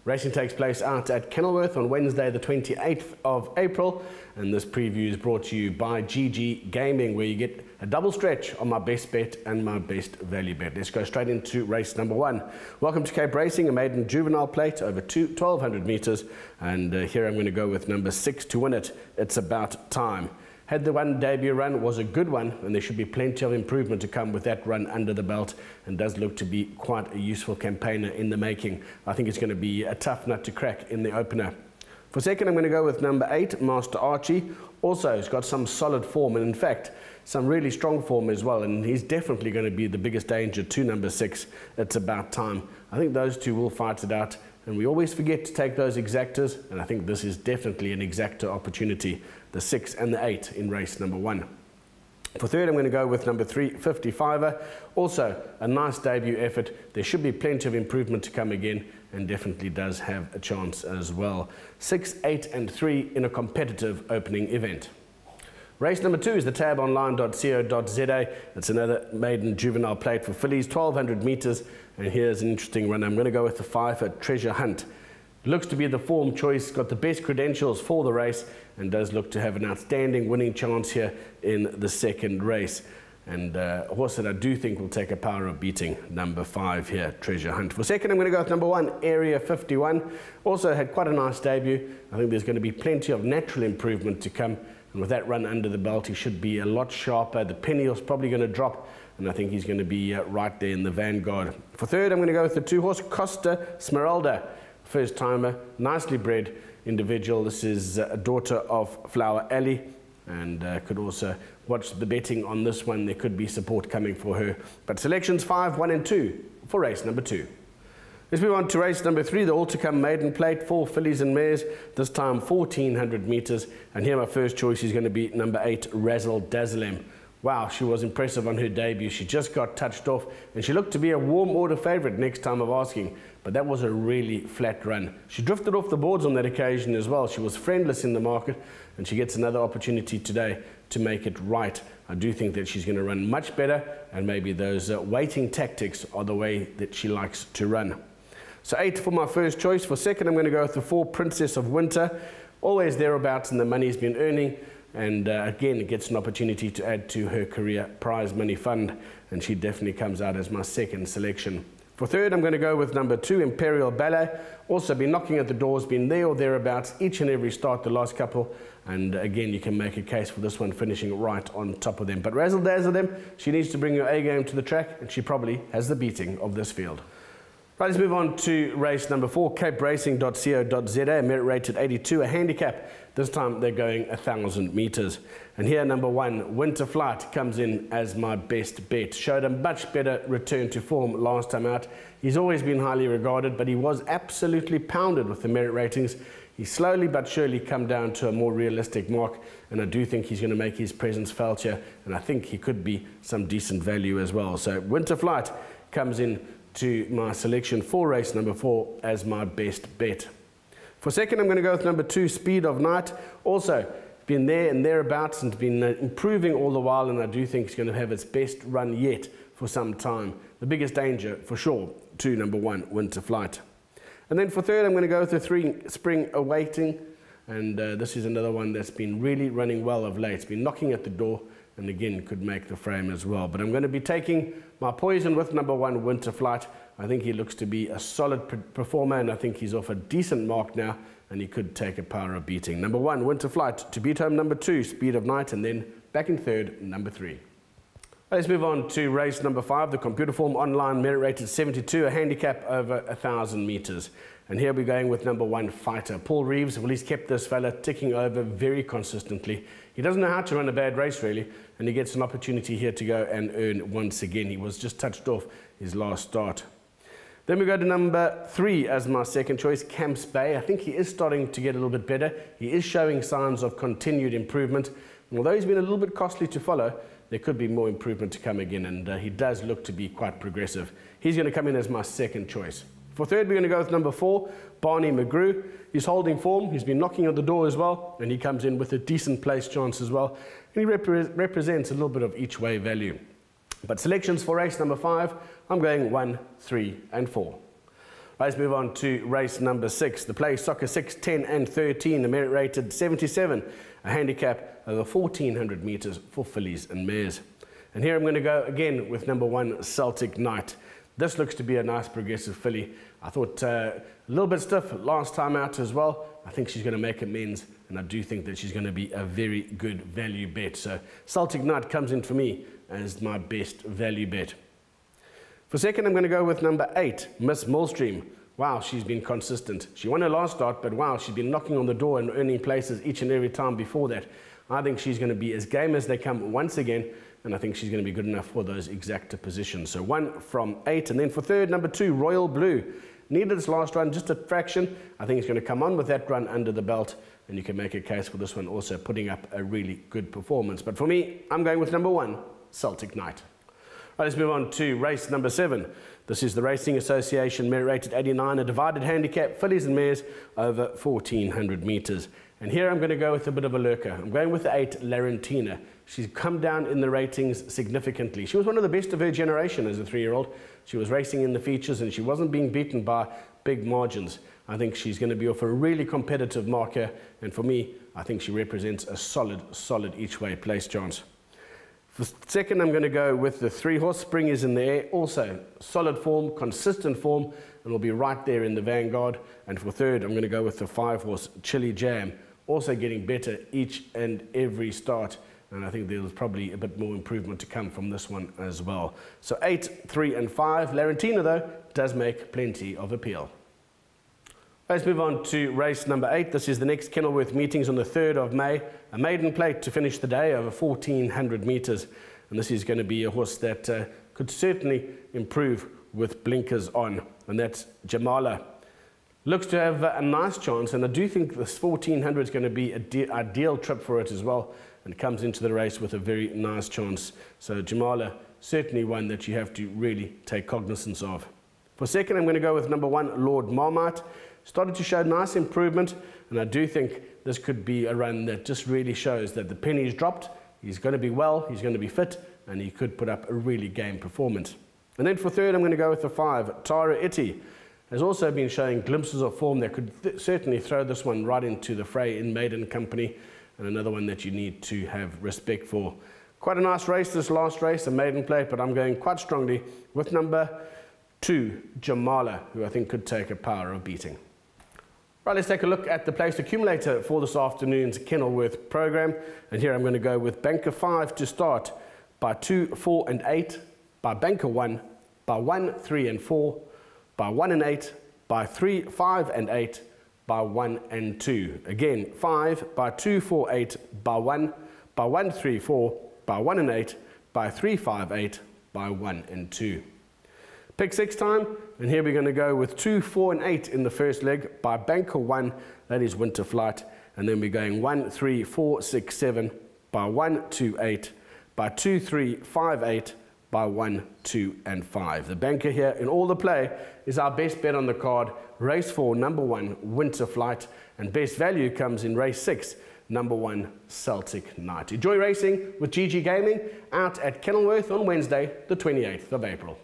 Racing takes place out at Kenilworth on Wednesday the 28th of April, and this preview is brought to you by GGGaming, where you get a double stretch on my best bet and my best value bet. Let's go straight into race number 1. Welcome to Cape Racing, a maiden juvenile plate over 1,200 metres, and here I'm going to go with number 6 to win it. It's About Time. Had the one debut run, was a good one, and there should be plenty of improvement to come with that run under the belt, and does look to be quite a useful campaigner in the making. I think it's going to be a tough nut to crack in the opener. For second, I'm going to go with number 8, Master Archie. Also, he's got some solid form, and in fact, some really strong form as well, and he's definitely going to be the biggest danger to number 6. It's About Time. I think those two will fight it out, and we always forget to take those exactors, and I think this is definitely an exactor opportunity, the 6 and the 8 in race number 1. For third, I'm going to go with number 3, 55er. Also, a nice debut effort. There should be plenty of improvement to come again, and definitely does have a chance as well. 6, 8 and 3 in a competitive opening event. Race number 2 is the tabonline.co.za. It's another maiden juvenile plate for fillies, 1,200 metres, and here's an interesting run. I'm going to go with the 5 Treasure Hunt. Looks to be the form choice, got the best credentials for the race, and does look to have an outstanding winning chance here in the second race. And a horse that I do think will take a power of beating, number 5 here, Treasure Hunt. For second, I'm going to go with number 1, Area 51. Also had quite a nice debut. I think there's going to be plenty of natural improvement to come. And with that run under the belt, he should be a lot sharper. The penny's probably going to drop, and I think he's going to be right there in the vanguard. For third, I'm going to go with the 2-horse Costa Smeralda. First timer, nicely bred individual. This is a daughter of Flower Alley, and could also watch the betting on this one. There could be support coming for her. But selections 5, 1 and 2 for race number 2. Let's move on to race number 3, the all-to-come maiden plate, 4 fillies and mares, this time 1,400 metres. And here my first choice is going to be number 8, Razzle Dazzlem. Wow, she was impressive on her debut. She just got touched off, and she looked to be a warm order favourite next time of asking, but that was a really flat run. She drifted off the boards on that occasion as well. She was friendless in the market, and she gets another opportunity today to make it right. I do think that she's going to run much better, and maybe those waiting tactics are the way that she likes to run. So 8 for my first choice. For second, I'm going to go with the 4, Princess of Winter. Always thereabouts, and the money's been earning. And again, it gets an opportunity to add to her career prize money fund, and she definitely comes out as my second selection. For third, I'm going to go with number 2, Imperial Ballet. Also been knocking at the doors, been there or thereabouts each and every start the last couple, and again, you can make a case for this one finishing right on top of them. But Razzle Dazzle them, she needs to bring her A game to the track, and she probably has the beating of this field. Right, let's move on to race number 4, caperacing.co.za, merit rated 82, a handicap. This time they're going 1,000 metres. And here number 1, Winter Flight, comes in as my best bet. Showed a much better return to form last time out. He's always been highly regarded, but he was absolutely pounded with the merit ratings. He's slowly but surely come down to a more realistic mark, and I do think he's going to make his presence felt here, and I think he could be some decent value as well. So Winter Flight comes in to my selection for race number 4 as my best bet. For second, I'm going to go with number 2, Speed of Night. Also been there and thereabouts and been improving all the while, and I do think it's going to have its best run yet for some time. The biggest danger for sure to number 1, Winter Flight. And then for third, I'm going to go with the 3, Spring Awaiting, and this is another one that's been really running well of late. It's been knocking at the door, and again could make the frame as well. But I'm going to be taking my poison with number 1, Winter Flight. I think he looks to be a solid performer, and I think he's off a decent mark now, and he could take a power of beating. Number 1, Winter Flight, to beat home number 2, Speed of Night, and then back in third, number 3. Let's move on to race number 5, the Computer Form Online, merit rated 72, a handicap over 1,000 metres. And here we're going with number 1, Fighter. Paul Reeves, well, he's kept this fella ticking over very consistently. He doesn't know how to run a bad race, really, and he gets an opportunity here to go and earn once again. He was just touched off his last start. Then we go to number 3 as my second choice, Camps Bay. I think he is starting to get a little bit better. He is showing signs of continued improvement. And although he's been a little bit costly to follow, there could be more improvement to come again, and he does look to be quite progressive. He's going to come in as my second choice. For third, we're going to go with number 4, Barney McGrew. He's holding form. He's been knocking at the door as well, and he comes in with a decent place chance as well. And he represents a little bit of each way value. But selections for race number 5, I'm going 1, 3 and 4. Let's move on to race number 6. The play Soccer 6, 10 and 13, a merit rated 77, a handicap over 1400 metres for fillies and mares. And here I'm going to go again with number 1, Celtic Knight. This looks to be a nice progressive filly. I thought a little bit stiff last time out as well. I think she's going to make amends, and I do think that she's going to be a very good value bet. So Celtic Knight comes in for me as my best value bet. For second, I'm going to go with number 8, Miss Millstream. Wow, she's been consistent. She won her last start, but wow, she's been knocking on the door and earning places each and every time before that. I think she's going to be as game as they come once again, and I think she's going to be good enough for those exacta positions. So 1 from 8, and then for third, number 2, Royal Blue. Needed this last run, just a fraction. I think he's going to come on with that run under the belt, and you can make a case for this one also putting up a really good performance. But for me, I'm going with number 1, Celtic Knight. Right, let's move on to race number 7. This is the Racing Association merit rated 89, a divided handicap, fillies and mares over 1400 metres. And here I'm going to go with a bit of a lurker. I'm going with the 8, Larentina. She's come down in the ratings significantly. She was one of the best of her generation as a 3-year-old. She was racing in the features and she wasn't being beaten by big margins. I think she's going to be off a really competitive marker. And for me, I think she represents a solid each way place chance. For second, I'm going to go with the 3-horse. Spring is in the air. Also, solid form, consistent form, and will be right there in the vanguard. And for third, I'm going to go with the 5-horse, Chili Jam. Also getting better each and every start. And I think there's probably a bit more improvement to come from this one as well. So 8, 3 and 5. Larentina, though, does make plenty of appeal. Let's move on to race number 8. This is the next Kenilworth meetings on the 3rd of May. A maiden plate to finish the day over 1400 metres. And this is going to be a horse that could certainly improve with blinkers on. And that's Jamala. Looks to have a nice chance, and I do think this 1400 is going to be an ideal trip for it as well, and comes into the race with a very nice chance. So Jamala, certainly one that you have to really take cognizance of. For second, I'm going to go with number 1, Lord Marmite. Started to show nice improvement, and I do think this could be a run that just really shows that the penny's dropped. He's going to be well, he's going to be fit, and he could put up a really game performance. And then for third, I'm going to go with the 5, Tara Iti. Has also been showing glimpses of form that could certainly throw this one right into the fray in maiden company, and another one that you need to have respect for. Quite a nice race, this last race, a maiden plate, but I'm going quite strongly with number 2, Jamala, who I think could take a power of beating. Right, let's take a look at the place accumulator for this afternoon's Kenilworth program. And here I'm going to go with Banker 5 to start, by 2, 4 and 8, by Banker 1, by 1, 3 and 4, by 1 and 8, by 3, 5 and 8, by 1 and 2. Again, 5, by 2, 4, 8, by 1, 3, 4, by 1 and 8, by 3, 5, 8, by 1 and 2. Pick 6 time, and here we're going to go with 2, 4 and 8 in the first leg, by Banker 1, that is Winter Flight, and then we're going 1, 3, 4, 6, 7, by 1, 2, 8, by 2, 3, 5, 8, by 1, 2 and 5. The banker here in all the play is our best bet on the card, race 4, number 1, Winter Flight, and best value comes in race 6, number 1, Celtic Knight. Enjoy racing with GGGaming out at Kenilworth on Wednesday, the 28th of April.